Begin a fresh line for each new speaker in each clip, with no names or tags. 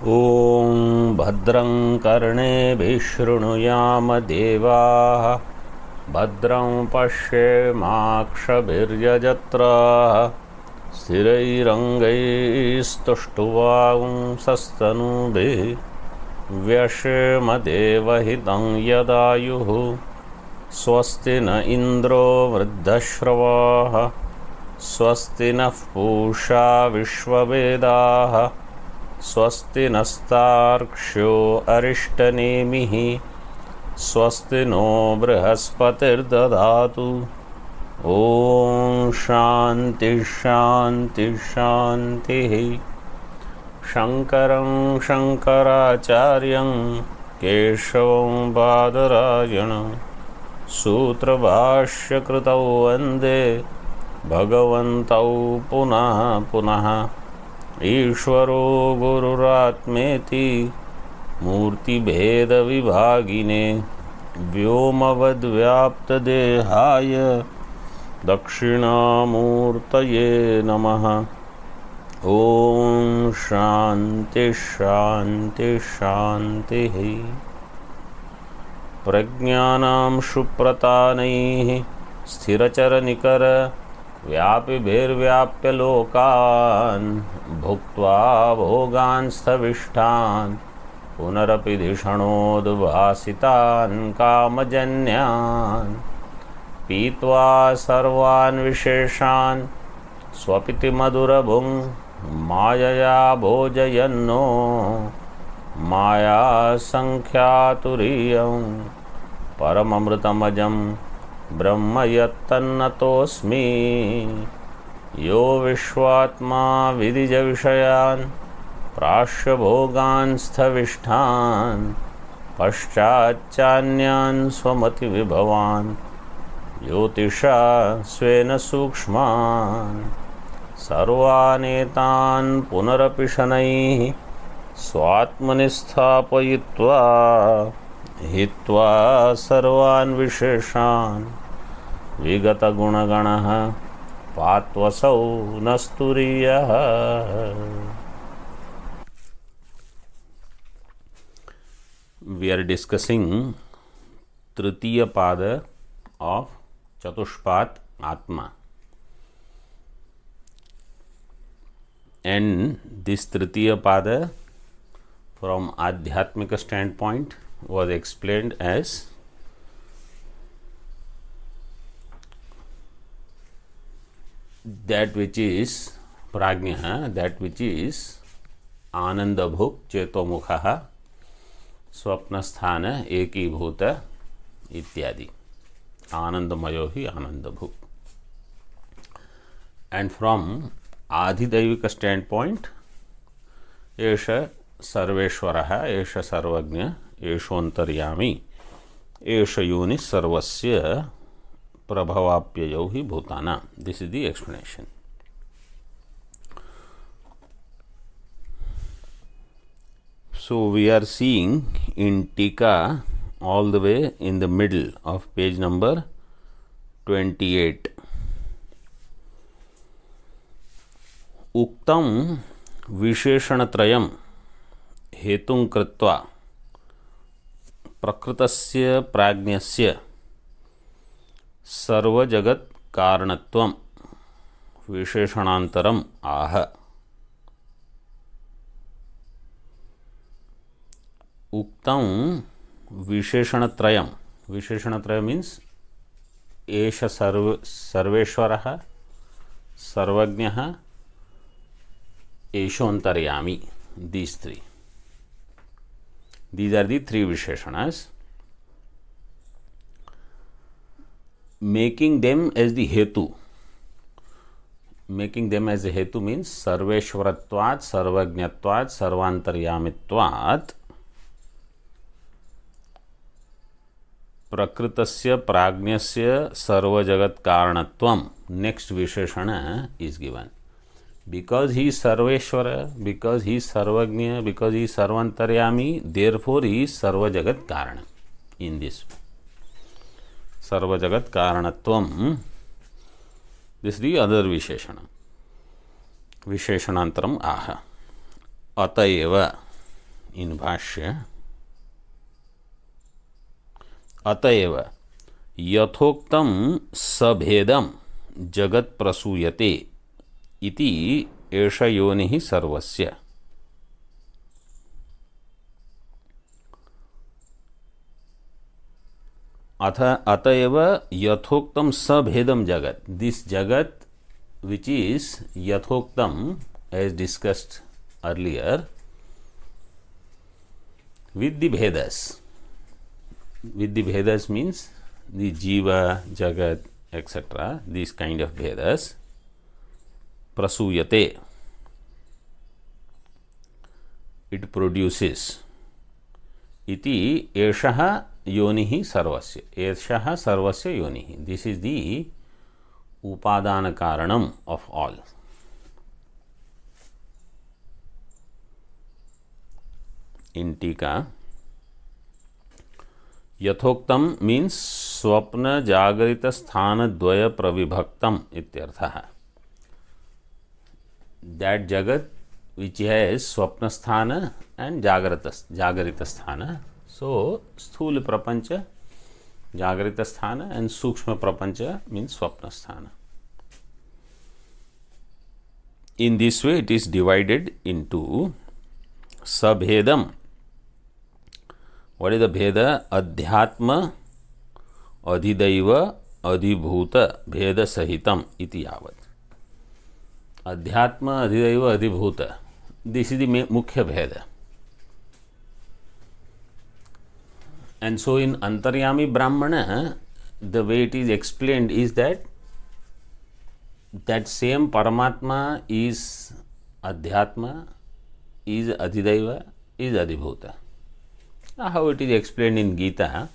ॐ भद्रं कर्णेभिः शृणुयाम देवाः भद्रं पश्येमाक्षभिर्यजत्राः स्थिरैरङ्गैस्तुष्टुवांसस्तनूभिः व्यशेम देवहितं यदायुः स्वस्ति न इन्द्रो वृद्धश्रवाः स्वस्ति नः पूषा विश्ववेदाः स्वस्ति नस्तार्क्ष्यो अरिष्टनेमिः स्वस्ति नो बृहस्पतिर्दधातु। ॐ शान्ति शान्ति शान्तिः। शङ्करं शङ्कराचार्यं केशवं बादरायणं सूत्रभाष्यकृतौ वन्दे भगवन्तौ पुनः पुनः। ईश्वरो गुरुरात्मेति मूर्तिभेदविभागिने व्योमवद्व्याप्तदेहाय दक्षिणामूर्तये नमः। ॐ शान्ति शान्ति शान्तिः। प्रज्ञानां सुप्रतानैः स्थिरचरनिकर व्यापिभिर्व्याप्य लोकान् भुक्त्वा भोगान्स्थविष्ठान् पुनरपि धिषणोद्भासितान् कामजन्यान् पीत्वा सर्वान् विशेषान् स्वपिति मधुरभुं मायया भोजयन्नो मायासङ्ख्यातुरीयं परममृतमजं ब्रह्म यत्तन्नतोऽस्मि। यो विश्वात्मा विदिजविषयान् प्राश्य स्थविष्ठान् पश्चाच्चान्यान् स्वमतिविभवान् ज्योतिषा स्वेन सूक्ष्मान् सर्वानेतान् पुनरपि शनैः स्वात्मनि स्थापयित्वा हित्वा सर्वान् विशेषान् विगतगुणगणः पात्वसौ नस्तुरीयः। We are discussing Tritiya Pada of Chatushpat Atma, and this Tritiya Pada from Adhyatmika standpoint was explained as that which is prajna, that which is आनंदभुक् चेतोमुखः स्वप्नस्थान एकीभूत इत्यादि आनंदमयो ही आनंदभुक्. And from आधिदैविक standpoint एष सर्वेश्वरः एष सर्वज्ञ एषोऽन्तर्यामी एष योनि सर्वस्य प्रभवाप्ययौ हि भूतानां. This is the explanation. So we are seeing in Tika all the way in the middle of page number 28. उक्तं विशेषणत्रयं हेतुं कृत्वा प्रकृतस्य प्राज्ञस्य सर्वजगत् कारणत्वं विशेषणान्तरम् आह. उक्तं विशेषणत्रयं, विशेषणत्रय मीन्स एष सर्वेश्वरः सर्वज्ञः एषोऽन्तर्यामी. These three. These are the three Visheshanas. Making them as the Hetu. Making them as a Hetu means Sarveshwaratvat, Sarvajnatvat, Sarvantaryamitvat. Prakritasya Prajnasya Sarvajagat Karanatvam. Next Visheshana is given. Because he is Sarveshwara, because he is Sarvajna, because he is Sarvantaryami, therefore he is Sarvajagat Karana. In this Sarvajagat Karanatvam, this is the other Visheshana. Visheshanantaram aha. Ataeva. in भाष्य अतएव यथोक्तं सभेदं जगत् प्रसूयते इति एष योनिः सर्वस्य। अतएव यथोक्तं सभेदं जगत, this जगत which is yathoktam as discussed earlier with the Vedas. With the Vedas means the Jiva, Jagat, etc. These kind of Vedas. Prasuyate. It produces. Iti eshaha yonihi sarvasya. Eshaha sarvasya yonihi. This is the upadana karanam of all. In Tika, यथोक्तम means स्वप्न जागरित स्थान द्वय प्रविभक्तम इत्यर्थः. That jagat which has स्वप्न स्थान and जागरित स्थान. So स्थूल प्रपंच जागरित स्थान and सूक्ष्म प्रपंच means स्वप्न स्थान. In this way it is divided into sabhedam. What is the bheda? Adhyatma adhidaiva adhibhuta bheda sahitam iti yavat. Adhyatma adhidaiva adhibhuta. This is the mukhya bheda. And so in Antaryami Brahmana, the way it is explained is that same Paramatma is Adhyatma, is Adhidaiva, is Adhibhuta. How it is explained in Gita,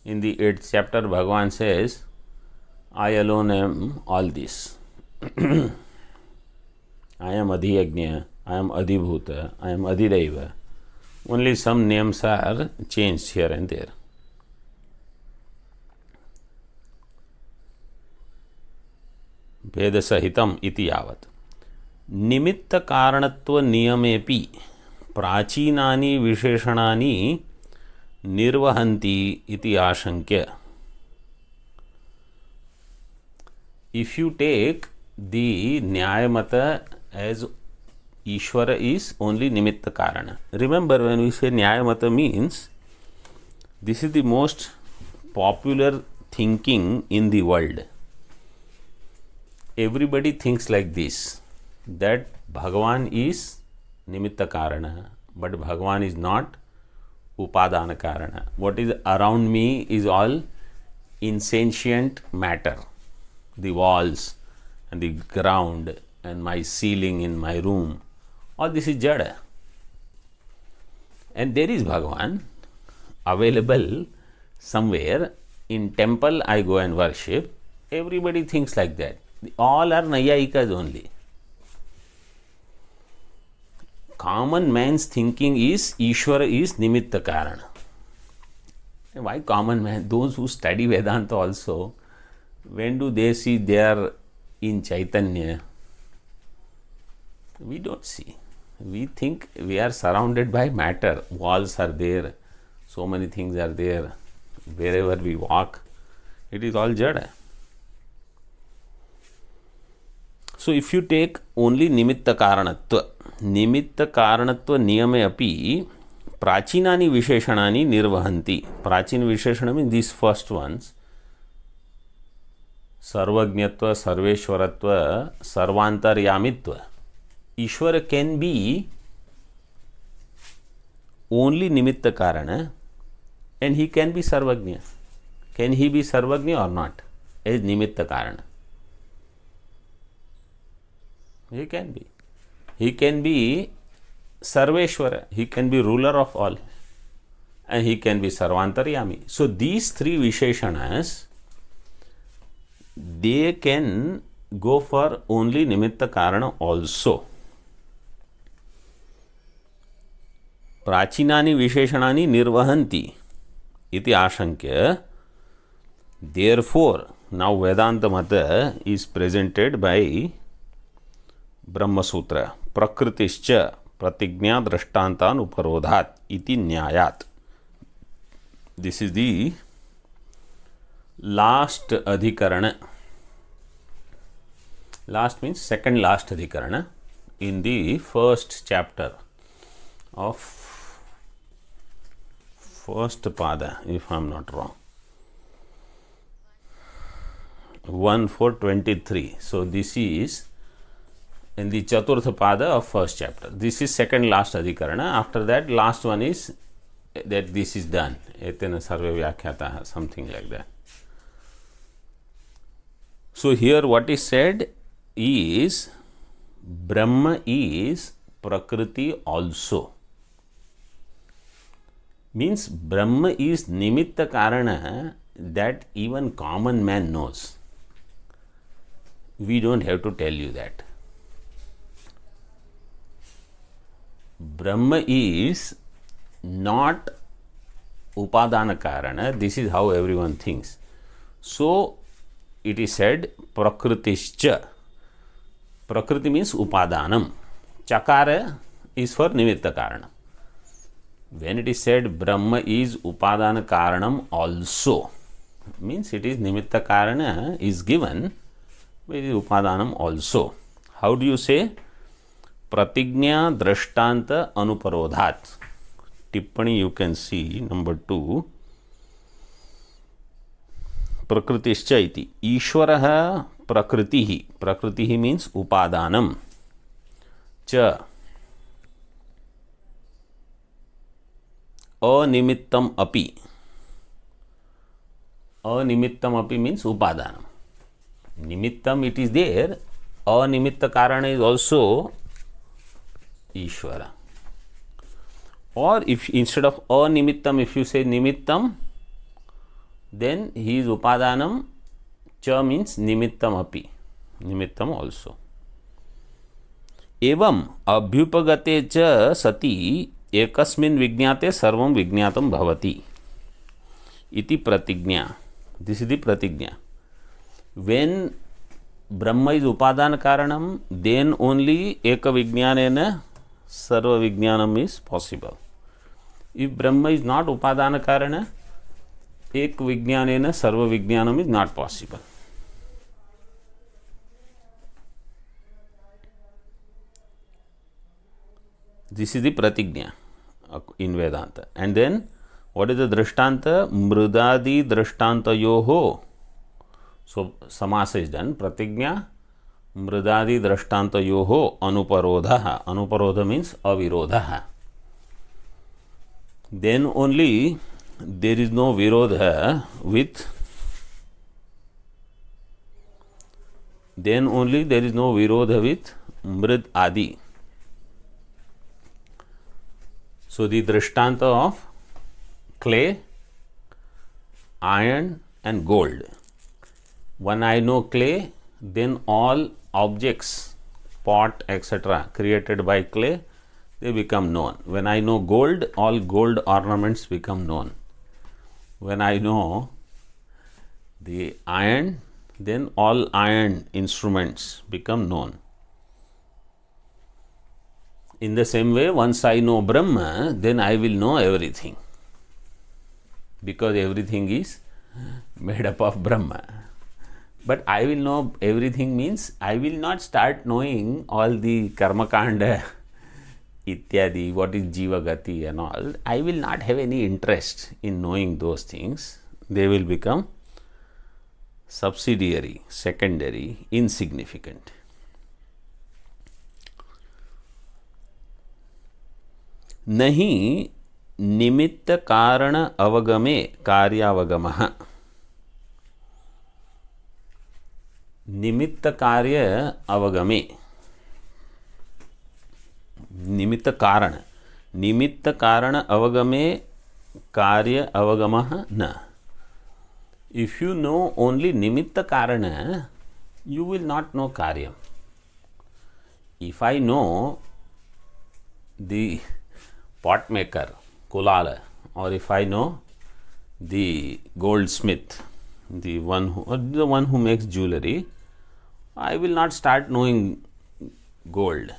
in the 8th chapter, Bhagavan says, I alone am all this. I am Adhyagnya, I am Adhibhuta, I am Adhidaiva. Only some names are changed here and there. भेद सहितम इति यावत्. निमित्त कारणत्व नियमेपि प्राचीनानि विशेषणानि निर्वहन्ति इति आशंक्य. If you take the Nyayamata as Ishvara is only Nimitta Karana. Remember, when we say Nyayamata means, this is the most popular thinking in the world. Everybody thinks like this, that Bhagavan is Nimitta Karana, but Bhagavan is not Upadana Karana. What is around me is all insentient matter. The walls and the ground and my ceiling in my room, all this is Jada. And there is Bhagavan available somewhere. In temple I go and worship. Everybody thinks like that. All are Nayayikas only. Common man's thinking is Ishvara is Nimitta Karana. Why common man? Those who study Vedanta also, when do they see they are in Chaitanya? We don't see. We think we are surrounded by matter. Walls are there, so many things are there. Wherever we walk, it is all Jada. So if you take only Nimitta Karanatva niyame api prachinani visheshanani nirvahanti. Prachin visheshana means these first ones. Sarvajñatva, Sarveshwaratva, Sarvantaryamitva. Ishvara can be only Nimitta Karana and he can be Sarvajña. Can he be Sarvajña or not? As Nimitta Karana. He can be. He can be Sarveshwara. He can be ruler of all. And he can be Sarvantaryami. So these three Visheshanas, they can go for only Nimitta Karana also. Prachinani Visheshanani nirvahanti iti ashankya. Therefore, now Vedanta Mata is presented by Brahma Sutra. Prakritischa प्रतिज्ञा दृष्टांतान उपरोधात इति न्यायात. This is the last अधिकरण. Last means second last adhikarana in the first chapter of first pada, if I am not wrong. 1.4.23. So this is in the Chaturtha pada of first chapter. This is second last adhikarana. After that, last one is that this is done. Etena sarve vyakhyataha, something like that. So here what is said is Brahma is Prakriti also. Means Brahma is Nimitta Karana that even common man knows. We don't have to tell you that. Brahma is not Upadana Karana. This is how everyone thinks. So it is said Prakritischa. Prakriti means upadanam. Chakara is for nimitta karanam. When it is said Brahma is upadana karanam also, means it is nimitta karana is given with upadanam also. How do you say? Pratignya drashtanta anuparodhat. Tippani you can see number 2. Prakritischa iti. Ishwaraha Prakritihi. Prakritihi means upadanam. Cha animittam api. Animittam api means upadanam. Nimittam it is there. Animitta karana is also Ishvara. Or if instead of animittam, if you say nimittam, then he is upadanam. Cha means nimittam api. Nimittam also. Evam abhyupagate cha sati ekasmin vigyate sarvam vignatam bhavati. Iti pratignya. This is the pratignya. When Brahma is upadana karanam, then only eka vijnanena sarva vijnanam is possible. If Brahma is not upadana karana, ek vijnanena sarva vijnanam is not possible. This is the pratignya in Vedanta. And then what is the drishtanta? Mridadi drishtanta yoho. So samasa is done. Pratignya mridadi drishtanta yoho anuparodha. Anuparodha means avirodha. Then only there is no virodha with mrid adi. So the drishtanta of clay, iron and gold. When I know clay, then all objects, pot, etc. created by clay, they become known. When I know gold, all gold ornaments become known. When I know the iron, then all iron instruments become known. In the same way, once I know Brahma, then I will know everything. Because everything is made up of Brahma. But I will know everything means I will not start knowing all the Karmakanda, Ityadi, what is Jiva Gati and all. I will not have any interest in knowing those things. They will become subsidiary, secondary, insignificant. Nahi निमित्त कारण अवगमे कार्यावगमः. निमित्त कार्य अवगमे. निमित्त कारण अवगमे कार्य अवगमः न. If you know only nimitta karana, you will not know karyam. If I know the pot maker, Kulala, or if I know the goldsmith, the one who makes jewelry, I will not start knowing gold.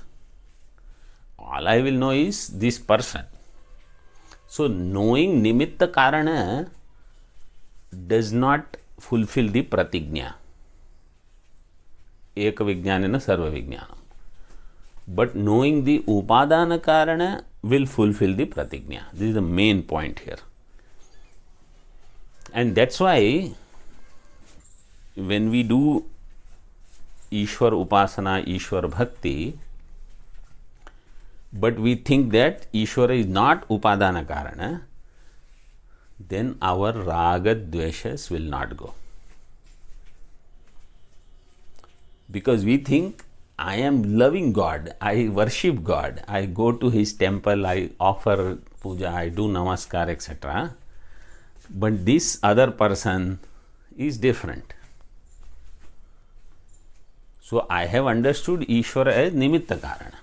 All I will know is this person. So knowing nimitta karana does not fulfill the pratignya. Ek vijnanena sarva vijnanam. But knowing the upadana karana will fulfill the pratignya. This is the main point here. And that's why when we do Ishwar upasana, Ishwar bhakti, but we think that Ishwara is not upadana karana, then our raga dveshas will not go. Because we think, I am loving God, I worship God, I go to his temple, I offer puja, I do namaskar, etc. But this other person is different. So I have understood Ishvara as nimitta karana.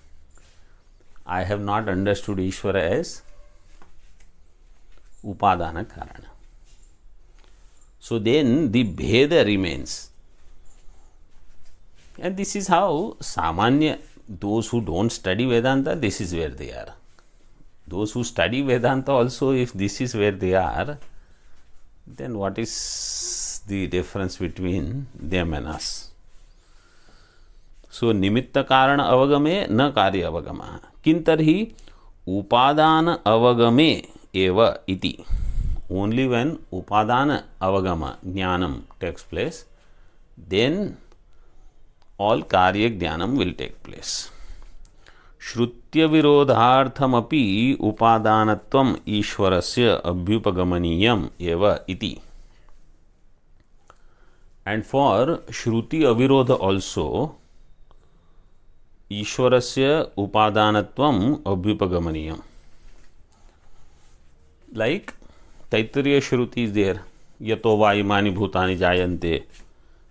I have not understood Ishvara as upadana karana. So then the bheda remains. And this is how samanya, those who don't study Vedanta, this is where they are. Those who study Vedanta also, if this is where they are, then what is the difference between them and us? So nimitta karana avagame na karya avagama. Kintarhi upadana avagame eva iti. Only when upadana avagama jnanam takes place, then all karya jnanam will take place. Shrutya virodharthamapi upadanatvam ishwarasya abhyupagamaniyyam eva iti. And for Shruti avirodha also, Ishwarasya upadanatvam abhyupagamaniyyam. Like Taittiriya Shruti is there. Yato va imani bhutani jayante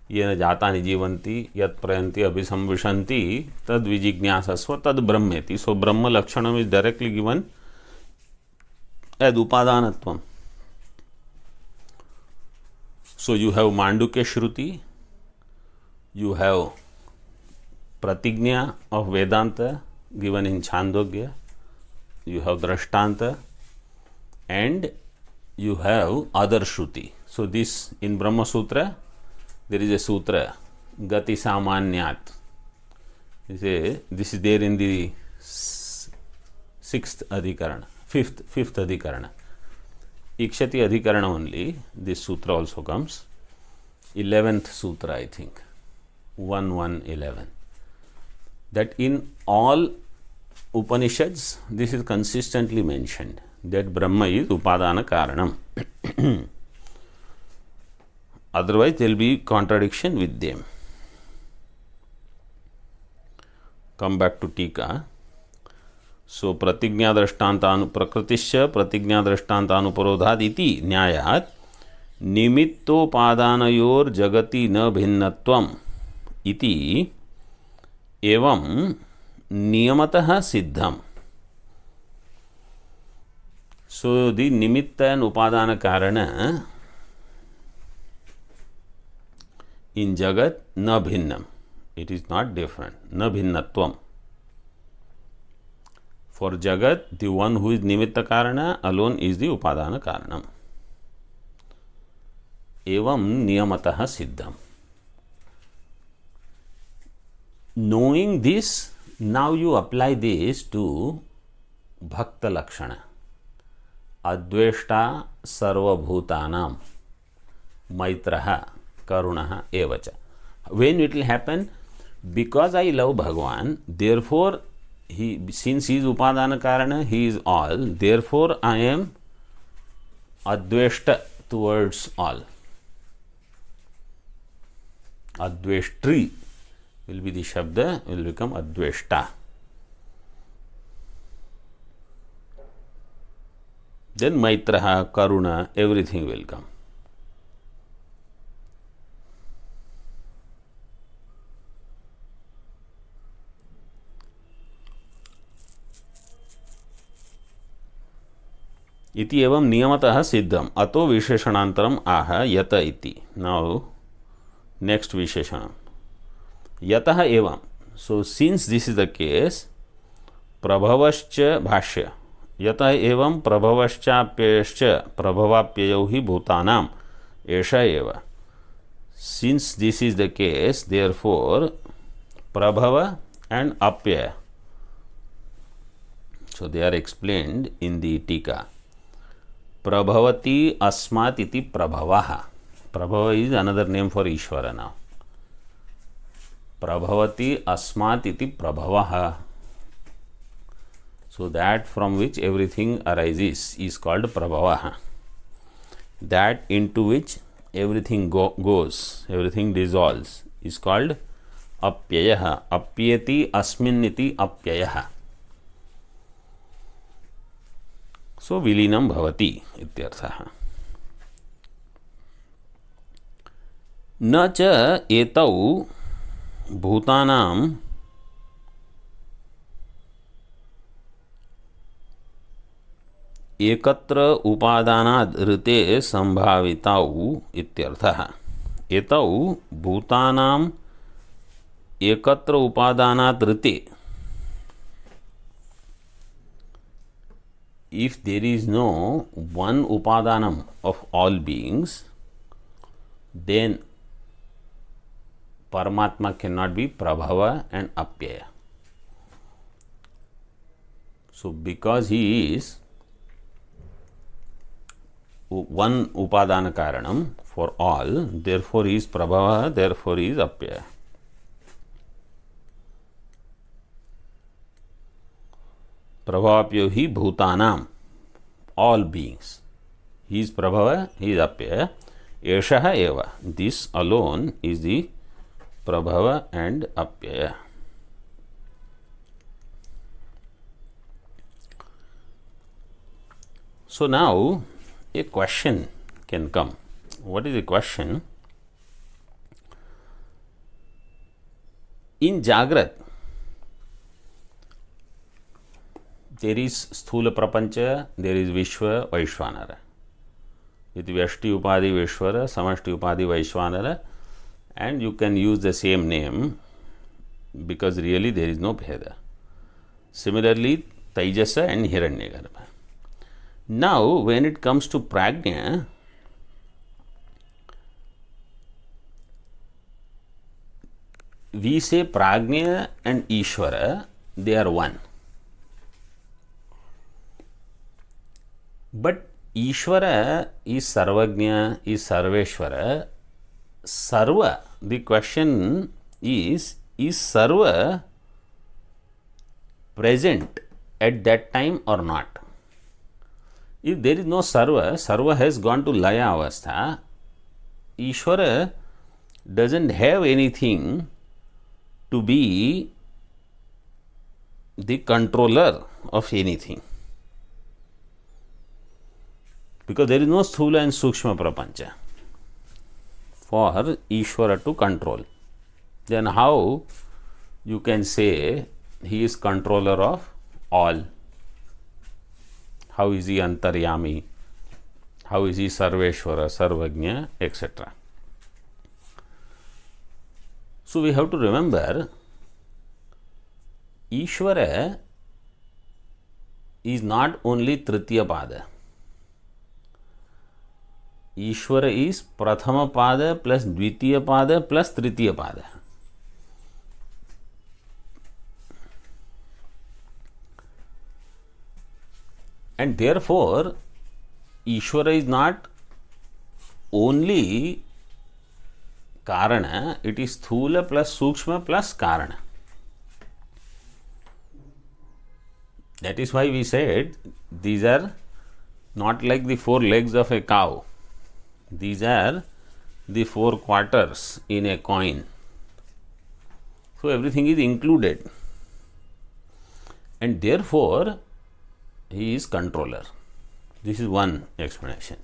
yena jatani jivanti yat prayanti abhisamvishanti tad vijignyasasva tad brahmeti. So Brahma Lakshanam is directly given as upadanatvam. So you have Mandukya Shruti, you have Pratignya of Vedanta given in Chandogya, you have Drashtanta, and you have other Shruti. So this in Brahma Sutra, there is a sutra, Gati Samanyat. This is there in the fifth Adhikarana. Ikshati Adhikarana only, this sutra also comes. 11th sutra, I think. 1.1.11. That in all Upanishads, this is consistently mentioned, that Brahma is Upadana Karanam. Otherwise, there will be contradiction with them. Come back to Tika. So, pratignya drashtantanu prakritisya pratignya drashtantanu iti nyayat nimittopadanayor jagati na bhinnatvam iti evam niyamatah siddham. So, the nimitta and upadana karana in jagat na bhinnam. It is not different. Na bhinnatvam. For jagat, the one who is nimitta karana alone is the upadana karanam. Evam niyamatah siddham. Knowing this, now you apply this to bhakta lakshana. Adveshta sarva bhutanam maitraha karunaha evacha. When it will happen? Because I love Bhagavan, therefore since he is upadana karana, he is all, therefore I am adveshta towards all. Adveshtri will be the shabda, will become adveshta. Then maitraha, karuna, everything will come. इति एवं नियमतः सिद्धम अतो विशेषणांतरम आह यत इति. Now next विशेषणम यतः एवं. So since this is the case, प्रभवश्च भाष्य यतः एवं प्रभवश्चाप्ययश्च प्रभवाप्ययौ हि भूतानाम् एष एव. Since this is the case, therefore prabhava and apyaya, so they are explained in the tika. Prabhavati asmat iti prabhavaha. Prabhava is another name for Ishvara now. Prabhavati asmat iti prabhavaha. So that from which everything arises is called prabhavaha. That into which everything goes, everything dissolves is called apyayaha. Apyati asmin iti apyayaha. So vilinam bhavati ityarthaha. Na cha etau bhutanam एकत्र उपादानाद् ऋते संभाविताउ इत्यर्थः. एतौ भूतानाम् एकत्र उपादानाद् ऋते. If there is no one upadanam of all beings, then Paramatma cannot be Prabhava and Apyaya. So because he is one upadana karanam for all, therefore he is Prabhava, therefore he is Apyaya. Prabhavapyo hi bhutanam, all beings. He is Prabhava, he is Apyaya. Eshaha eva, this alone is the Prabhava and Apyaya. So now a question can come. What is the question? In Jagrat, there is Sthula Prapancha, there is Vishwa, Vaishwanara. With Vyashti Upadi Vishwara, Samashti Upadi Vaishwanara, and you can use the same name because really there is no Bheda. Similarly, Taijasa and Hiranyagarbha. Now, when it comes to Prajna, we say Prajna and Ishvara, they are one. But Ishvara is Sarvajna, is Sarveshvara. Sarva, the question is Sarva present at that time or not? If there is no Sarva, Sarva has gone to Laya Avastha, Ishvara doesn't have anything to be the controller of anything. Because there is no Sthula and Sukshma Prapancha for Ishvara to control. Then how you can say he is controller of all? How is he Antaryami? How is he Sarveshvara, Sarvajna, etc.? So we have to remember, Ishvara is not only Tritiya Pada. Ishvara is Prathama Pada plus Dvitiya Pada plus Tritiya Pada. And therefore, Ishvara is not only Karana, it is Sthula plus Sukshma plus Karana. That is why we said these are not like the four legs of a cow. These are the four quarters in a coin. So everything is included. And therefore, he is controller. This is one explanation.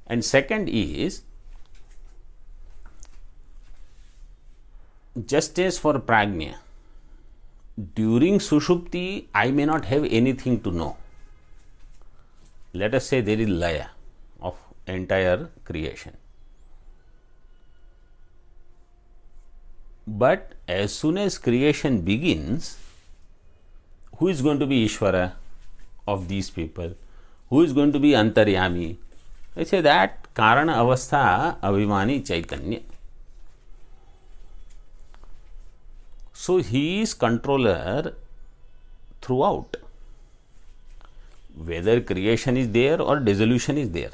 And second is, just as for Prajna, during Sushupti, I may not have anything to know. Let us say there is Laya of entire creation. But as soon as creation begins, who is going to be Ishvara of these people? Who is going to be Antaryami? I say that Karana Avastha Abhimani Chaitanya. So he is controller throughout. Whether creation is there or dissolution is there,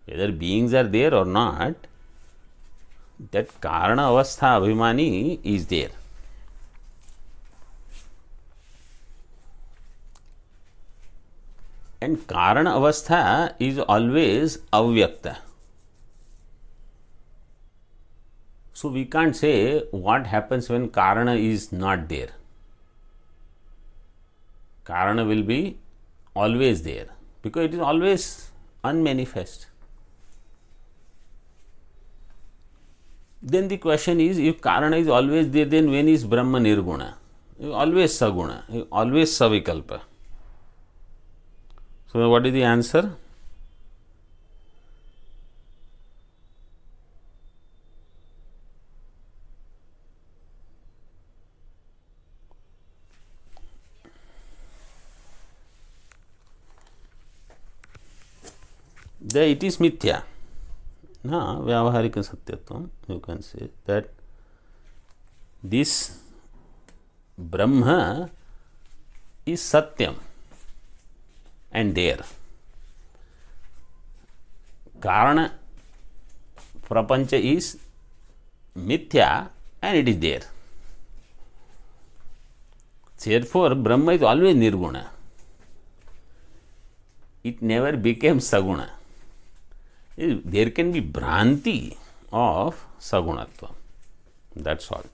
whether beings are there or not, that Karana Avastha Abhimani is there. And Karana Avastha is always avyakta. So we can't say what happens when Karana is not there. Karana will be always there because it is always unmanifest. Then the question is, if Karana is always there, then when is Brahma Nirguna? Always Saguna, always Savikalpa. So what is the answer? It is mithya. Vyavaharika satyatvam, you can say that this Brahma is satyam and there. Karana prapancha is mithya and it is there. Therefore, Brahma is always nirguna. It never became saguna. There can be Bhranti of Sagunatva. That's all.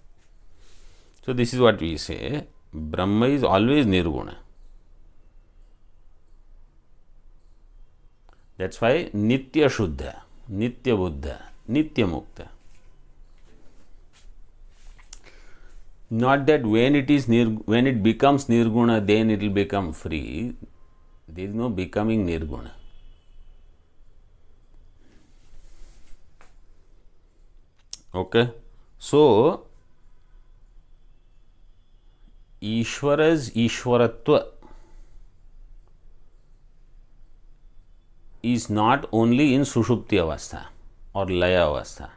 So this is what we say. Brahma is always Nirguna. That's why Nitya Shuddha, Nitya Buddha, Nitya Mukta. Not that when it becomes Nirguna, then it will become free. There is no becoming Nirguna. Okay, so Ishvara's Ishvaratva is not only in Sushupti Avastha or Laya Avastha.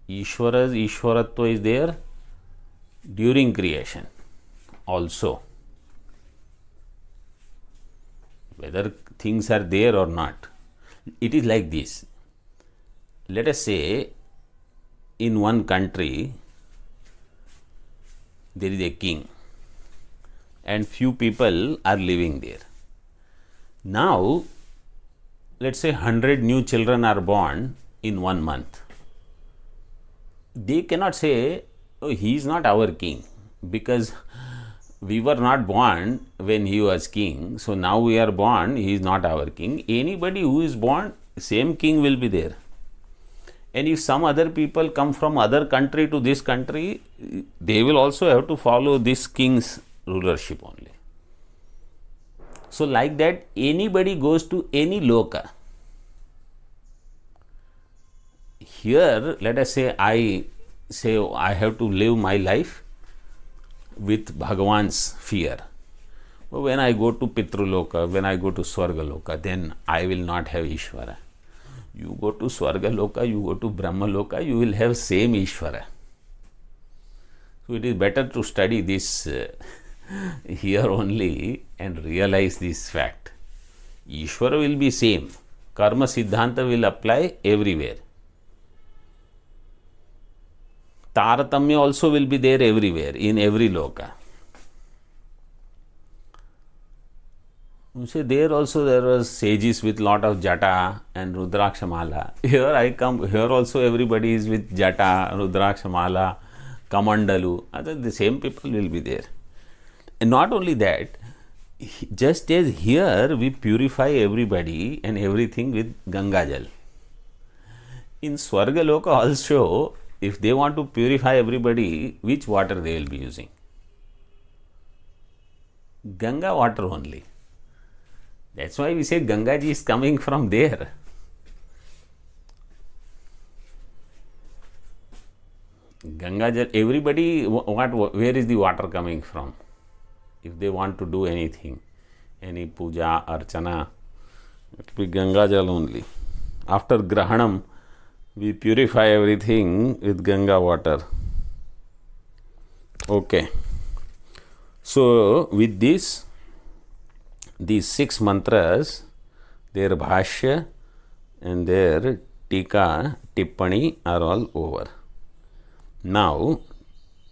Ishvara's Ishvaratva is there during creation also, whether things are there or not. It is like this. Let us say in one country there is a king and few people are living there. Now, let's say 100 new children are born in 1 month. They cannot say, oh, he is not our king because we were not born when he was king. So now we are born, he is not our king. Anybody who is born, same king will be there. And if some other people come from other country to this country, they will also have to follow this king's rulership only. So like that, anybody goes to any loka. Here, let us say I have to live my life with Bhagavan's fear. When I go to Pitruloka, when I go to Swargaloka, then I will not have Ishvara. You go to Swargaloka, you go to Brahmaloka, you will have same Ishvara. So it is better to study this here only and realize this fact. Ishvara will be same. Karma Siddhanta will apply everywhere. Taratamya also will be there everywhere, in every loka. You say there also there was sages with lot of jata and rudrakshamala. Here I come, here also everybody is with jata, rudrakshamala, kamandalu. The same people will be there. And not only that, just as here we purify everybody and everything with Gangajal. In Swargaloka also, if they want to purify everybody, which water they will be using? Ganga water only. That's why we say Gangaji is coming from there. Ganga, everybody, where is the water coming from? If they want to do anything, any puja, archana, it will be Ganga Jal only. After Grahanam, we purify everything with Ganga water. Okay. So, with this, these 6 mantras, their bhashya and their tika, tippani are all over. Now,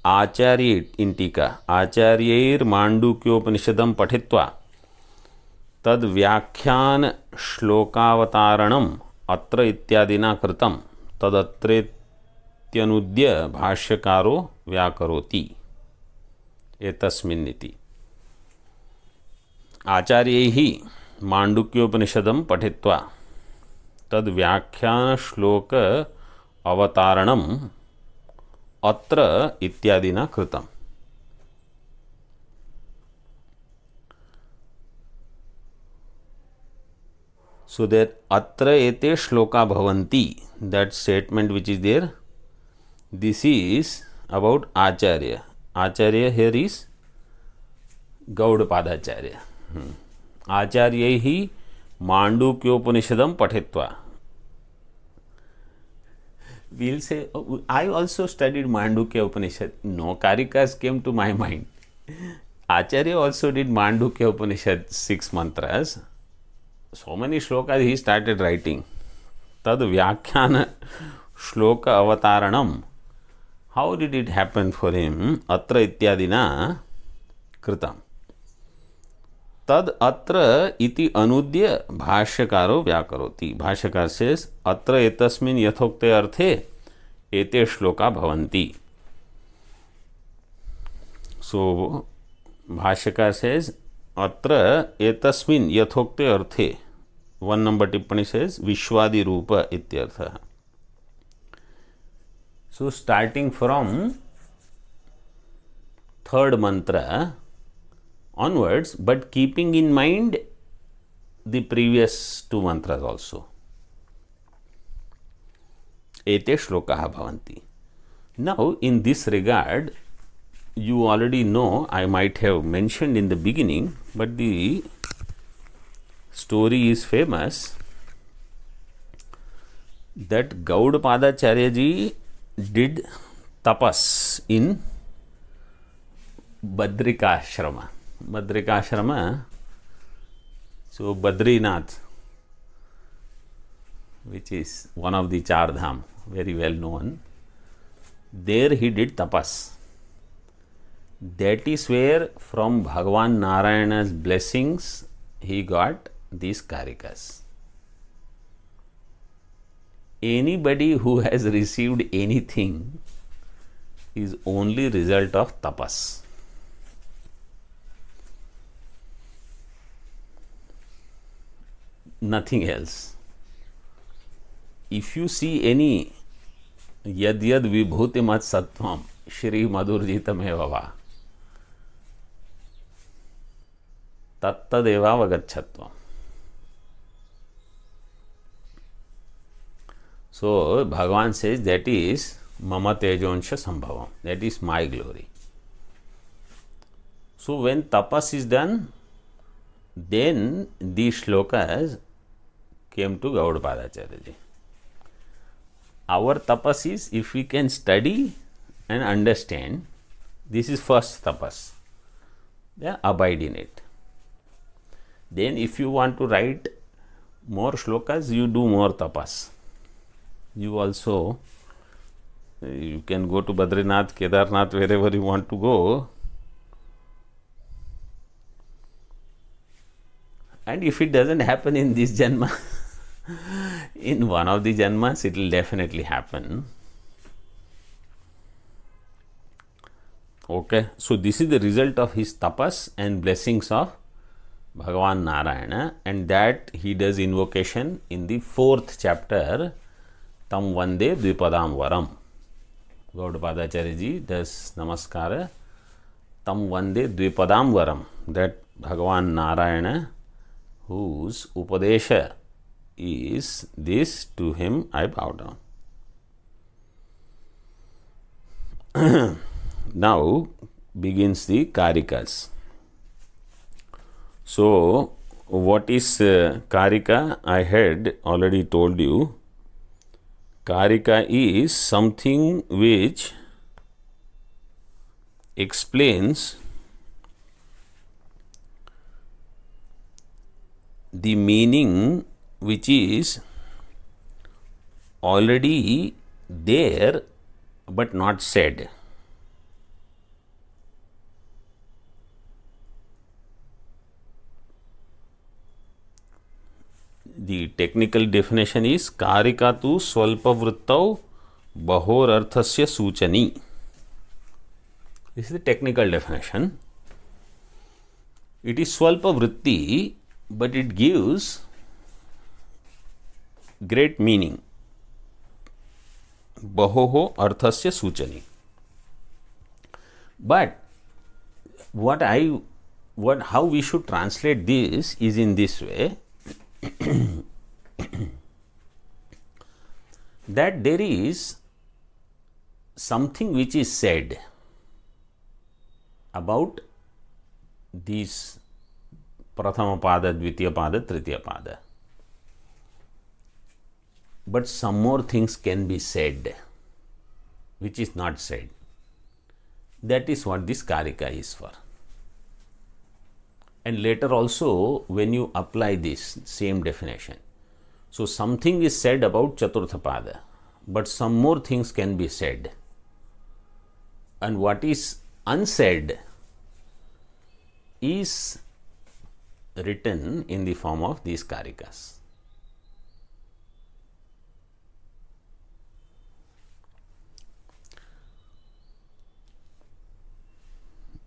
Acharya in tika, Acharyair Mandukyopanishadam Patitva तद व्याख्यान श्लोकावतारणम अत्र इत्यादिना कृतम तदत्रेत्यनुद्य भाष्यकारो व्याकरोति एतस्मिन्निति। आचार्यैः माण्डुक्योपनिषदं पठित्वा तद व्याख्यान श्लोक अवतारणम अत्र इत्यादिना कृतम। So that atra ete shloka bhavanti, that statement which is there, this is about Acharya. Acharya here is Gaudapadacharya. Acharyaihi Mandukyopanishadam Patitva. We'll say, oh, I also studied Mandukya Upanishad. No Karikas came to my mind. Acharya also did Mandukya Upanishad 6 mantras. So many shlokas he started writing. Tad Vyakhyana Shloka Avataranam. How did it happen for him? Atra ityadina kritam. Tad atra iti anudya bhashyakaro vyakaroti. Bhashyakar says, atra etasmin yathokte arthe ete shloka bhavanti. So, Bhashyakar says, atra etasmin yathokte arthe. 1 number tippani says Vishwadi Rupa ityartha. So starting from 3rd mantra onwards, but keeping in mind the previous 2 mantras also. Ete shlokaha bhavanti. Now in this regard, you already know, I might have mentioned in the beginning, but the story is famous that Gaudapadacharya ji did tapas in Badrika Ashrama. Badrika Ashrama, so Badrinath, which is one of the Char Dham, very well known, there he did tapas. That is where from Bhagavan Narayana's blessings he got these karikas. Anybody who has received anything is only result of tapas. Nothing else. If you see any yad yad vibhutimat sattvam Shri Madhurjitam evava tattadeva vagachatvam. So Bhagavan says that is mama tejonsha sambhavam, that is my glory. So when tapas is done, then these shlokas came to Gaudapadacharya ji. Our tapas is, if we can study and understand, this is first tapas. Yeah, abide in it. Then if you want to write more shlokas, you do more tapas. You also, you can go to Badrinath, Kedarnath, wherever you want to go. And if it doesn't happen in this janma, in one of the janmas, it will definitely happen. Okay, so this is the result of his tapas and blessings of Bhagavan Narayana, and that he does invocation in the 4th chapter, Tam Vande Dvipadam Varam. Gaudapadacharya ji does namaskara, Tam Vande Dvipadam Varam, that Bhagavan Narayana, whose Upadesha is this, to him I bow down. Now begins the Karikas. So, what is Karika? I had already told you. Karika is something which explains the meaning which is already there but not said. The technical definition is Karika tu swalpavrittau bahorarthasya suchani. This is the technical definition. It is swalpavritti, but it gives great meaning. Bahoho arthasya suchani. But how we should translate this is in this way. That there is something which is said about these Prathama Pada, Dvitiya Pada, Tritiya Pada. But some more things can be said which is not said. That is what this Karika is for. And later also, when you apply this same definition, so something is said about Chaturtha Pada, but some more things can be said. And what is unsaid is written in the form of these Karikas.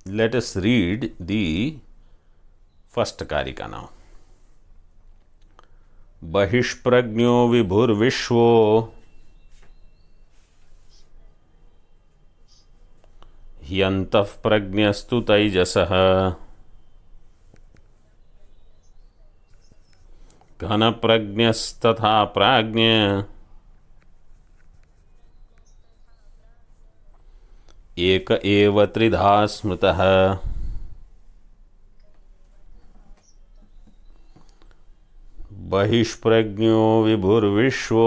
Let us read the first Karika now. Bahishprajño vibhurvishvo hyantah prajñastu taijasah ghanaprajñastatha prajña एक एव त्रिधा स्मृतः बहिष्प्रज्ञो विभुर्विश्वो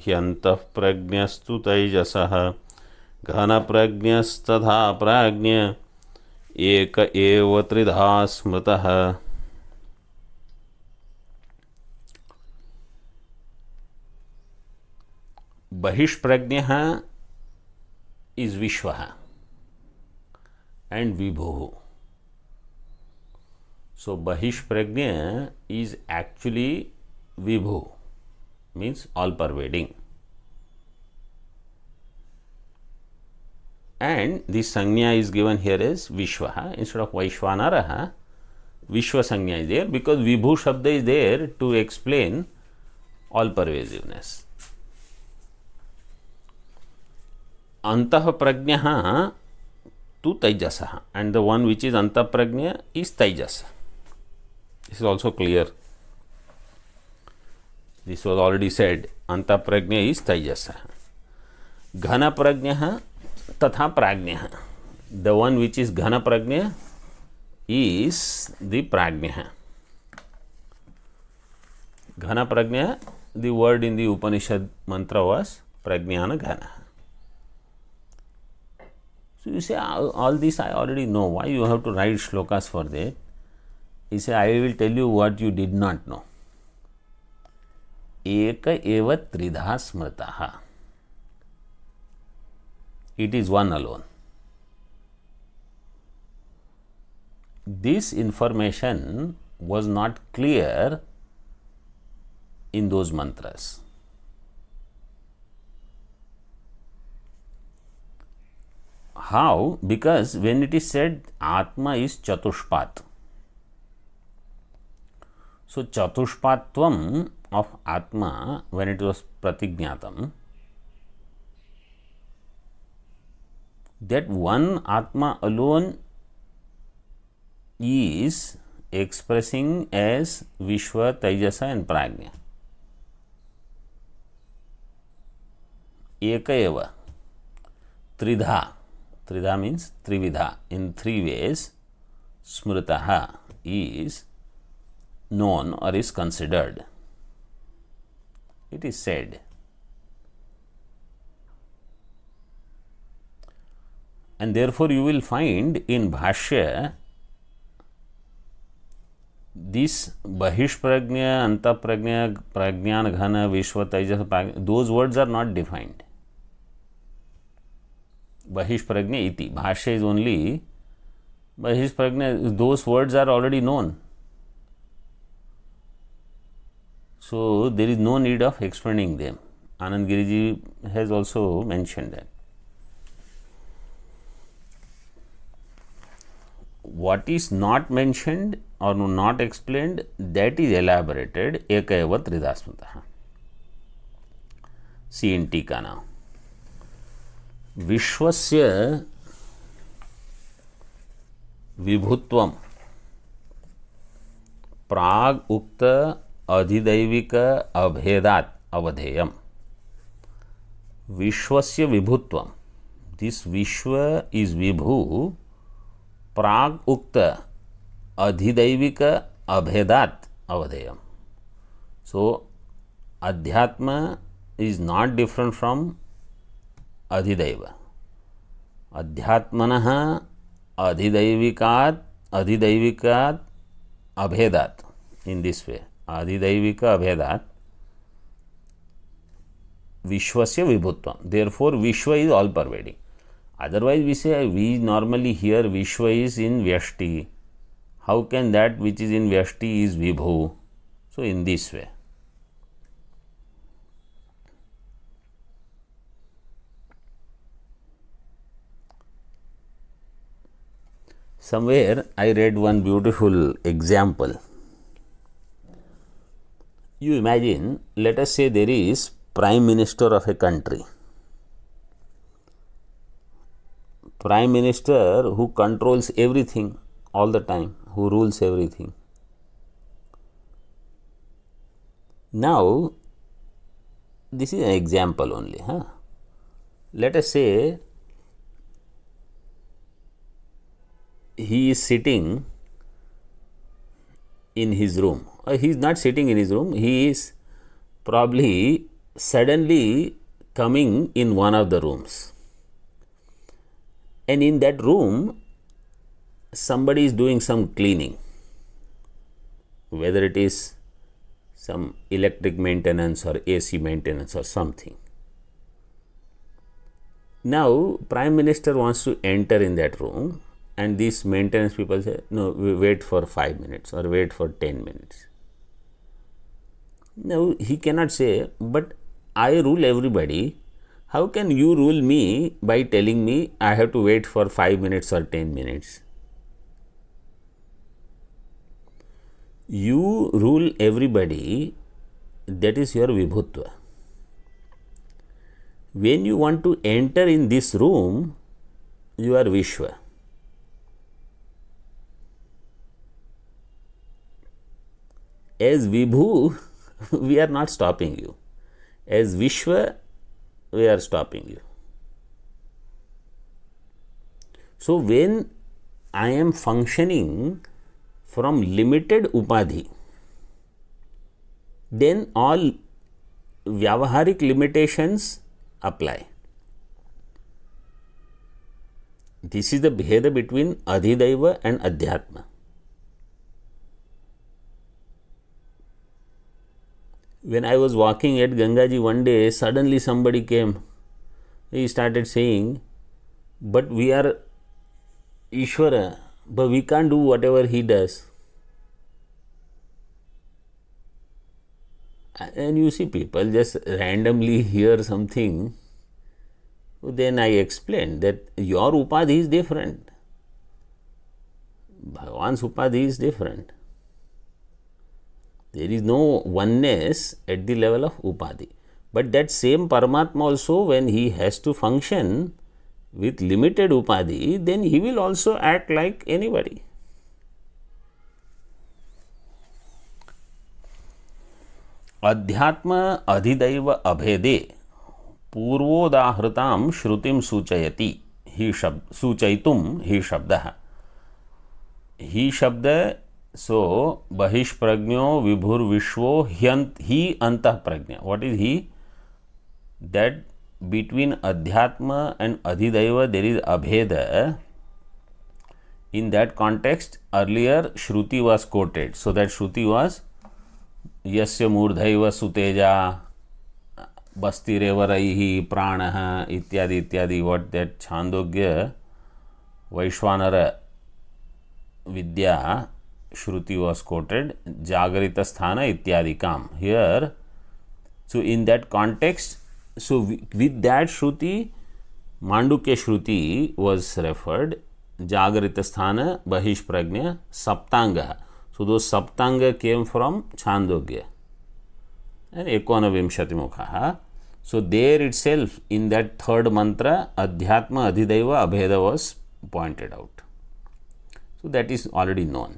ह्यन्तः प्रज्ञस्तु तैजसः घनप्रज्ञस्तथा प्राज्ञ एक एव त्रिधा स्मृतः. बहिष्प्रज्ञः is Vishwaha and Vibhu. So, Bahishprajña is actually Vibhu, means all pervading. And the Sanya is given here as Vishwaha instead of Vaishwanaraha. Vishwa Sanya is there because Vibhu Shabda is there to explain all pervasiveness. Antah prajñah tu taijasah, and the one which is antah prajña is taijasa. This is also clear. This was already said. Antah prajña is taijasa. Ghana prajñah tatha prajñah. The one which is ghana prajña is the prajñah. Ghana prajña, the word in the Upanishad mantra was prajñana ghana. So, you say all this I already know, why you have to write shlokas for that? He say I will tell you what you did not know. Eka eva tridha smritaha. It is one alone. This information was not clear in those mantras. How? Because when it is said Atma is Chatushpat. So, Chatushpatvam of Atma, when it was Pratignatam, that one Atma alone is expressing as Vishwa, Taijasa and Prajna. Eka eva. Tridha. Tridha means Trividha. In three ways, Smritaha is known or is considered. It is said. And therefore you will find in Bhashya this Bahishprajna, Antaprajna, Prajnan Ghana, Vishwa, Tejas, those words are not defined. Bahishprajna iti. Bhashya is only Bahishprajna, those words are already known. So there is no need of explaining them. Anand Giriji has also mentioned that. What is not mentioned or not explained, that is elaborated ekaiva tridasmataha. See in Tika now. Vishwasya vibhutvam prag ukta adhidaivika abhedat avadheyam. Vishwasya vibhutvam. This Vishwa is Vibhu प्राग उक्त अधिदैविक अभेदात अवधेयम. So Adhyatma is not different from Adhidaiva. Adhyatmanah adhidaivikat abhedat. In this way, adhidaivika abhedat Vishwasya vibhutvam. Therefore Vishwa is all pervading. Otherwise, we normally hear Vishwa is in Vyashti. How can that which is in Vyashti is Vibhu? So, in this way. Somewhere I read one beautiful example. You imagine, let us say there is Prime Minister of a country. Prime Minister who controls everything all the time, who rules everything. Now, this is an example only. Let us say he is sitting in his room. He is not sitting in his room, he is probably suddenly coming in one of the rooms. And in that room, somebody is doing some cleaning, whether it is some electric maintenance or AC maintenance or something. Now, Prime Minister wants to enter in that room, and these maintenance people say, no, we wait for 5 minutes or wait for 10 minutes. Now, he cannot say, but I rule everybody. How can you rule me by telling me I have to wait for 5 minutes or 10 minutes? You rule everybody, that is your Vibhutva. When you want to enter in this room, you are Vishwa. As Vibhu, we are not stopping you. As Vishwa, we are stopping you. So, when I am functioning from limited upadhi, then all vyavaharik limitations apply. This is the bheda between Adhidaiva and Adhyatma. When I was walking at Gangaji one day, suddenly somebody came. He started saying, but we are Ishvara, but we can't do whatever he does. And you see, people just randomly hear something. Then I explained that your upadhi is different. Bhagavan's upadhi is different. There is no oneness at the level of upadhi. But that same Paramatma also, when he has to function with limited upadhi, then he will also act like anybody. Adhyatma adhidaiva abhede पूर्वोदाहृतां श्रुतिं सूचयति ही शब्द सूचयितुं ही शब्दः. ही शब्द So Bahishprajno Vibhurvishwo Hi Antahprajna. What is He? That between Adhyatma and Adhidaiva there is Abheda. In that context, earlier Shruti was quoted. So that Shruti was Yasya Murdhaiva Suteja Bastirevaraihi Pranaha ityadi. What that Chandogya Vaishwanara Vidya Shruti was quoted, Jagarita Sthana ityadikam. Here, so in that context, so with that Shruti, Mandukya Shruti was referred, Jagarita Sthana, Bahishprajna, Saptanga. So those Saptanga came from Chandogya and Ekonavimshati Mukha. So there itself, in that third mantra, Adhyatma Adhidaiva Abheda was pointed out. So that is already known.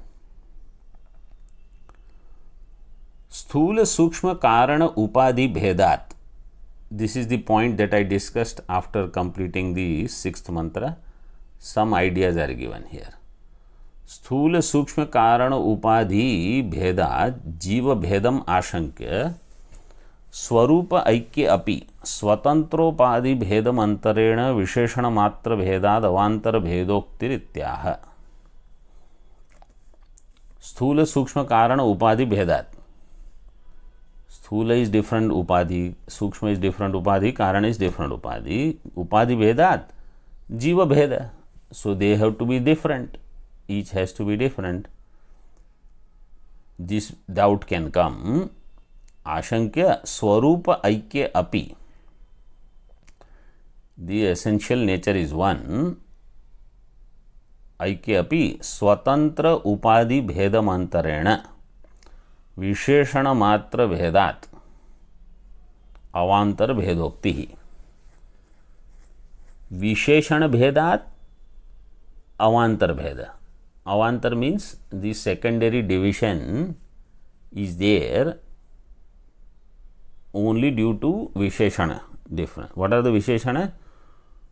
Sthula Sukshma Karana Upadhi Bhedat. This is the point that I discussed after completing the sixth mantra. Some ideas are given here. Sthula Sukshma Karana Upadhi Bhedat Jiva Bhedam Ashankya Swarupa Aikya Api Swatantropadhi Bhedam Antarena Visheshana Matra Bhedad Avantara Bhedoktirityaha. Sthula Sukshma Karana Upadhi Bhedat. Sthula is different Upadhi, Sukshma is different Upadhi, Karana is different Upadhi. Upadhi Bhedat, Jiva Bheda. So they have to be different. Each has to be different. This doubt can come. Ashankya Swarupa Aikya Api. The essential nature is one. Aikya Api Swatantra Upadhi Bhedamantarena विशेषण मात्र भेदात अवांतर भेदोक्ति ही. विशेषण भेदात अवांतर भेद. Avantar means the secondary division is there only due to Visheshana different. What are the Visheshana?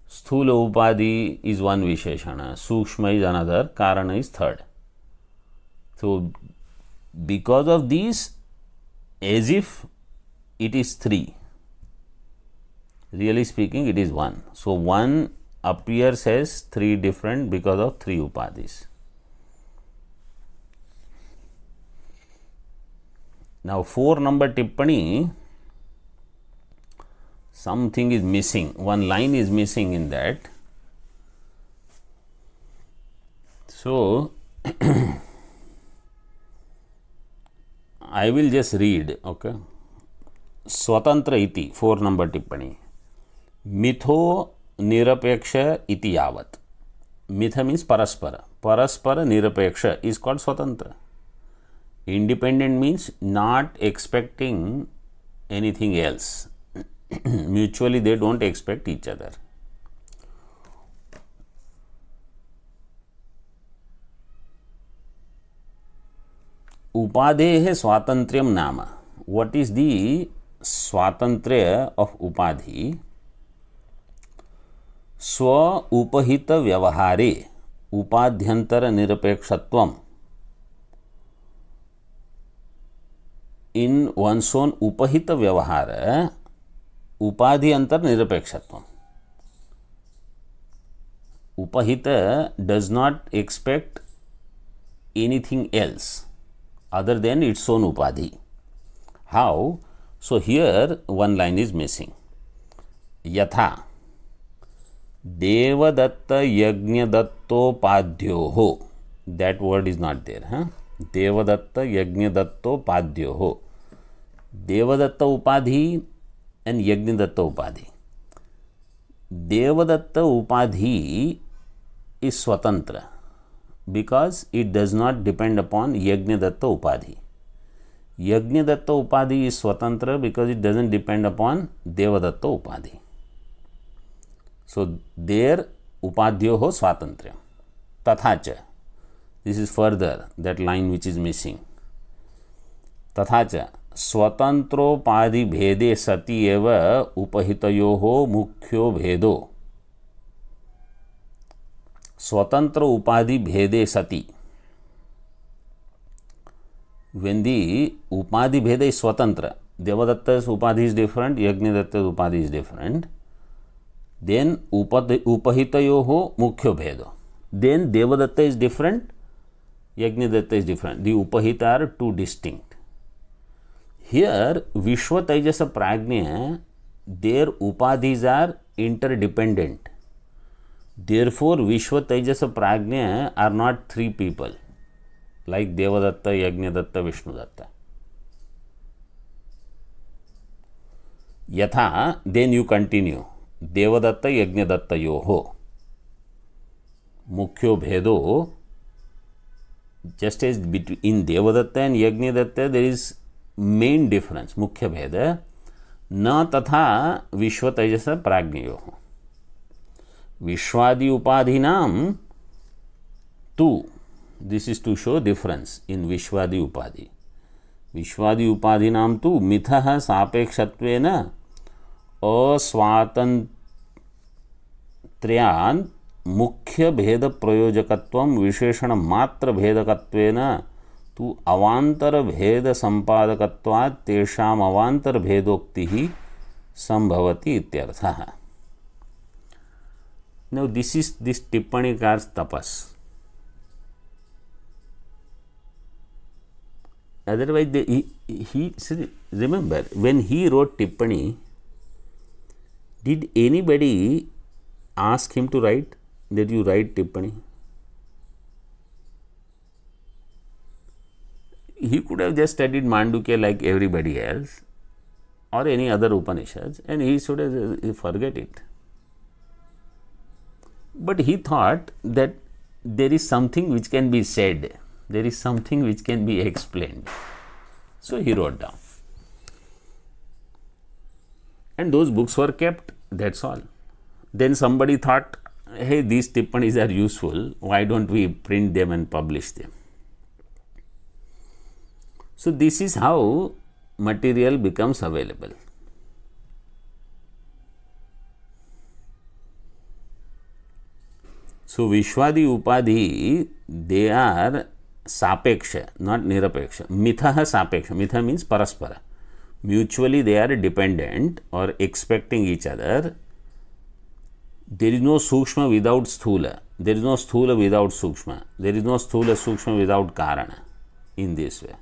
Sthula Upadhi is one Visheshana, Sukshma is another, Karana is third. So because of these, as if it is three, really speaking it is one. So one appears as three different because of three upadhis. Now 4 number tippani, something is missing, one line is missing in that. So I will just read, okay. Swatantra iti, 4 number tippani. Mitho nirapeksha iti yavat. Mitha means paraspara. Paraspara nirapeksha is called Swatantra. Independent means not expecting anything else. Mutually they don't expect each other. Upadhehe swatantriyam nama. What is the swatantrya of upadhi? Swa upahita vyavahare upadhyantara nirapekshatvam. In one's own upahita vyavahara, upadhi antar nirapekshatvam. Upahita does not expect anything else other than its own upadhi. How? So here one line is missing. Yatha Devadatta Yajnadattopadhyoho. That word is not there. Huh? Devadatta Yajnadattopadhyoho. Devadatta Upadhi and Yajnadatta Upadhi. Devadatta Upadhi is Swatantra because it does not depend upon Yajnadatta Upadhi. Yajnadatta Upadhi is Swatantra because it doesn't depend upon Devadatta Upadhi. So there Upadhyoho Swatantrya. Tathacha. This is further that line which is missing. Tathacha Swatantropadi bhede sati eva upahitayoho mukhyo bhedo. Swatantra upadhi bhede sati. when the upadhi bheda is swatantra, Devadatta's upadhi is different, Yajnadatta's upadhi is different, then upahitayoho mukhyo bhedo. Then Devadatta is different, Yajnadatta is different. The upahita are two distinct. Here, Vishwa Taijasa Prajna, their upadhis are interdependent. Therefore, Vishwa Taijasa Prajna are not three people like Devadatta, Yajnadatta, Vishnudatta. Yatha, then you continue. Devadatta, Yajnadatta yoho. Mukhyo bhedo. Just as between Devadatta and Yajnadatta there is main difference, Mukhya bheda, na tatha Vishwa Taijasa Prajnayoho. Vishwadi upadhinam tu. This is to show difference in Vishwadi upadhi. Vishwadi upadhinam tu mithaha sapekshatvena aswatantryan मुख्य भेद प्रयोजकत्वम विशेषण मात्र भेदकत्वेन तु अवांतर भेद संपादकत्वात् तेषाम अवांतर भेदोक्ति ही संभवति इत्यर्थः. Now this is this टिप्पणीकार's tapas. Otherwise he remember when he wrote tippani, did anybody ask him to write? Did you write tippani? He could have just studied Mandukya like everybody else or any other Upanishads, and he should have forget it. But he thought that there is something which can be said, there is something which can be explained. So he wrote down. And those books were kept, that's all. Then somebody thought, hey, these tippanis are useful, why don't we print them and publish them? So this is how material becomes available. So Vishwadi Upadhi, they are sapeksha, not nirapeksha. Mithaha sapeksha. Mitha means paraspara. Mutually they are dependent or expecting each other. There is no sukshma without sthula. There is no sthula without sukshma. There is no sthula sukshma without karana. In this way.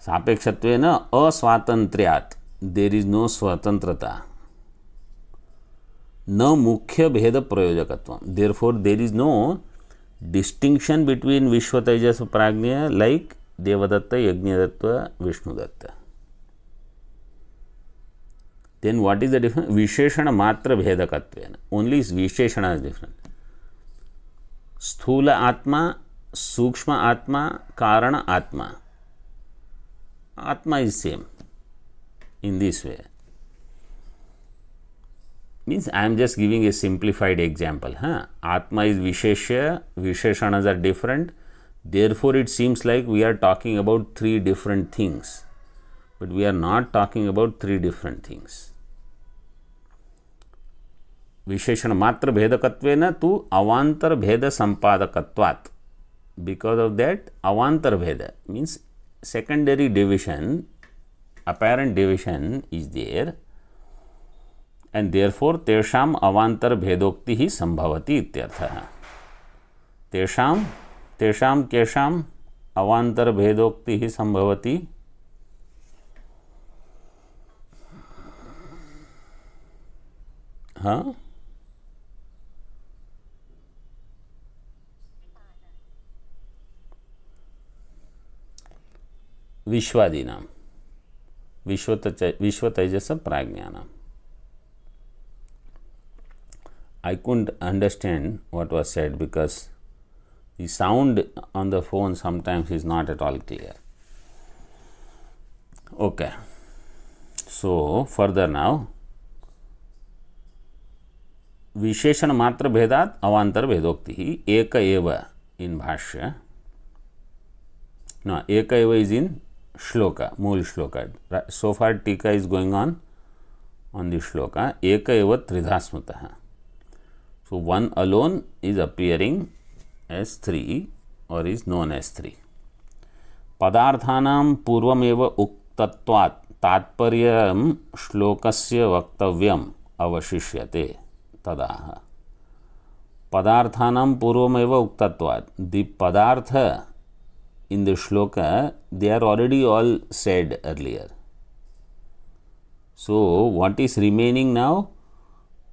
Sapekshatvena aswatantriyat. There is no swatantrata. No mukhya bheda prayojakatvam. Therefore, there is no distinction between Vishwa Taijasa Prajna like Devadatta, Yajnadatta, Vishnudatta. Then what is the difference? Visheshana matra bhedakatvena. Only Visheshana is different. Sthula Atma, Sukshma Atma, Karana Atma. Atma is same in this way. Means I am just giving a simplified example. Atma is Visheshya, Visheshanas are different. Therefore, it seems like we are talking about three different things. But we are not talking about three different things. Visheshana matra bhedakatvena tu avantar bheda sampadakatvat. Because of that, avantar bheda means secondary division, apparent division is there, and therefore tesham avantar bhedokti hi sambhavati ityarthah. Tesham kesham avantar bhedokti hi sambhavati. Vishwadinam, Vishwa Taijasa Prajnanam. I couldn't understand what was said because the sound on the phone sometimes is not at all clear. Okay. So, further now. Visheshana matra bhedat avantar bhedokti eka eva in bhashya. No, eka eva is in shloka, mool shloka. So far tika is going on the shloka. Eka eva tridhasmataha. So one alone is appearing as three or is known as three. पदार्थानां पूर्वमेव उक्तत्वात् तात्पर्यं श्लोकस्य वक्तव्यम् अवशिष्यते तदाह। पदार्थानां पूर्वमेव उक्तत्वात्, the padartha in the shloka, they are already all said earlier. So what is remaining now?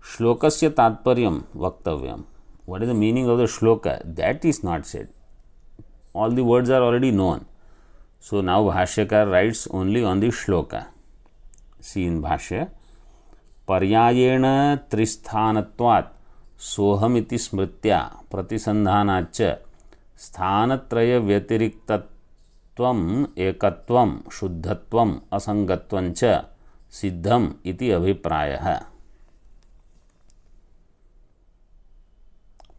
Shlokasya tatparyam vaktavyam. What is the meaning of the shloka? That is not said. All the words are already known. So now Bhashyakar writes only on the shloka. See in Bhashya, Paryayena tristhanatvat soham iti smritya pratisandhanach स्थानत्रय व्यतिरिक्तत्वम एकत्वम शुद्धत्वम असंगत्वं च सिद्धम इति अभिप्रायः।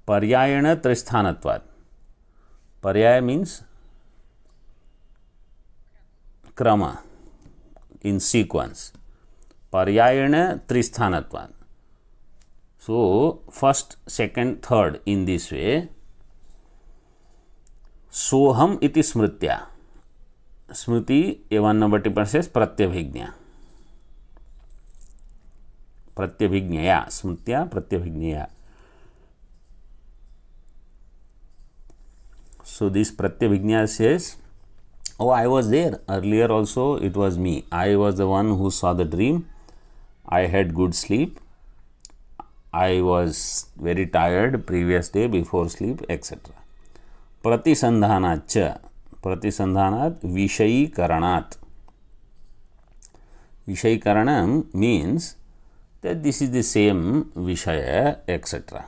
पर्यायेण त्रिस्थानत्वात्, पर्याय means क्रम, in sequence, पर्यायेण त्रिस्थानत्वात्, so first second third in this way. सोहम इति स्मृत्या, स्मृति A1 number टिप्पणी से प्रत्यभिज्ञा, प्रत्यभिज्ञया, स्मृत्या प्रत्यभिज्ञया। So this pratyabhijna says, oh, I was there earlier also, it was me, I was the one who saw the dream, I had good sleep, I was very tired previous day before sleep, etc. प्रतिसंधानाच्च, प्रतिसंधानात् विषयीकरणात्, विषयीकरणम means that this is the same vishaya, etc.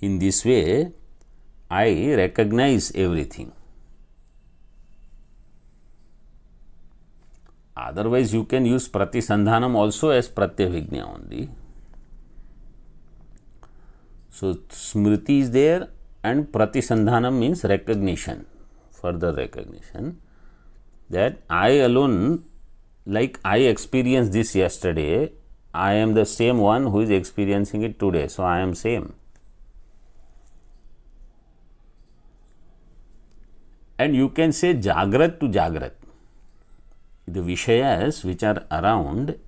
In this way I recognize everything. Otherwise you can use pratisandhanam also as pratyabhijna only. So smriti is there and pratisandhanam means recognition, further recognition, that I alone, like I experienced this yesterday, I am the same one who is experiencing it today, so I am same. And you can say Jagrat to Jagrat. The Vishayas which are around,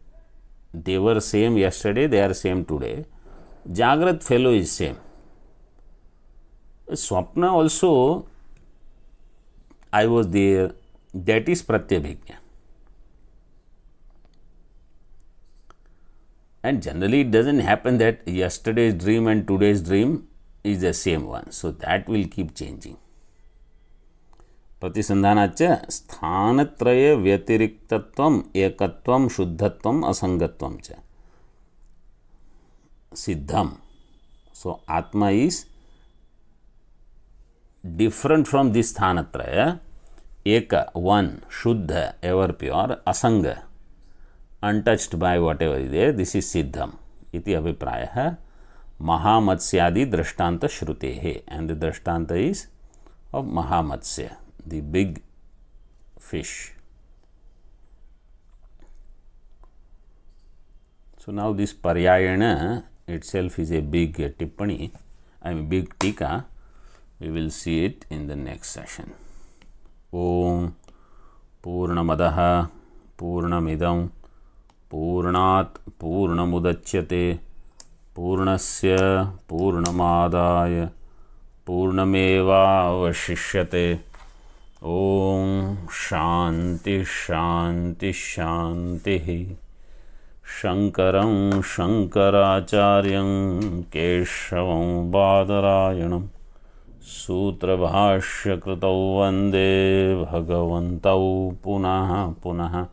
they were same yesterday, they are same today. Jagrat fellow is same. Swapna also, I was there, that is pratyabhijna. And generally it doesn't happen that yesterday's dream and today's dream is the same one. So that will keep changing. प्रतिसंधानाच्च स्थानत्रय व्यतिरिक्तत्वम एकत्वम शुद्धत्वम असंगत्वम च सिद्धम. So Atma is different from this Sthanatraya, Eka, one, Shuddha, ever pure, Asanga, untouched by whatever is there, this is Siddham. Iti abhiprayah Mahamatsyaadi Drashtanta Shrutehe, and the Drashtanta is of Mahamatsya, the big fish. So now this Paryayana itself is a big tippani, I mean big tika. We will see it in the next session. Om Purnamadaha Purnamidam Purnat Purnamudachyate Purnasya Purnamadaya Purnameva Vashishyate. Om Shanti Shanti Shanti. Shankaram Shankaracharyam Keshavam Badarayanam Sutrabhashya Kritau Vande Bhagavantau Punaha Punaha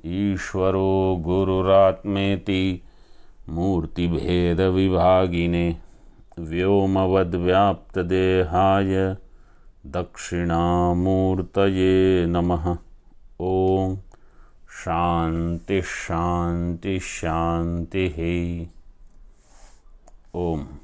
Ishvaro Gururatmeti Murti Bheda Vibhagine Vyomavad Vyapta Dehaya Dakshinamurtaye Namaha. Om Shanti Shanti Shanti. Om.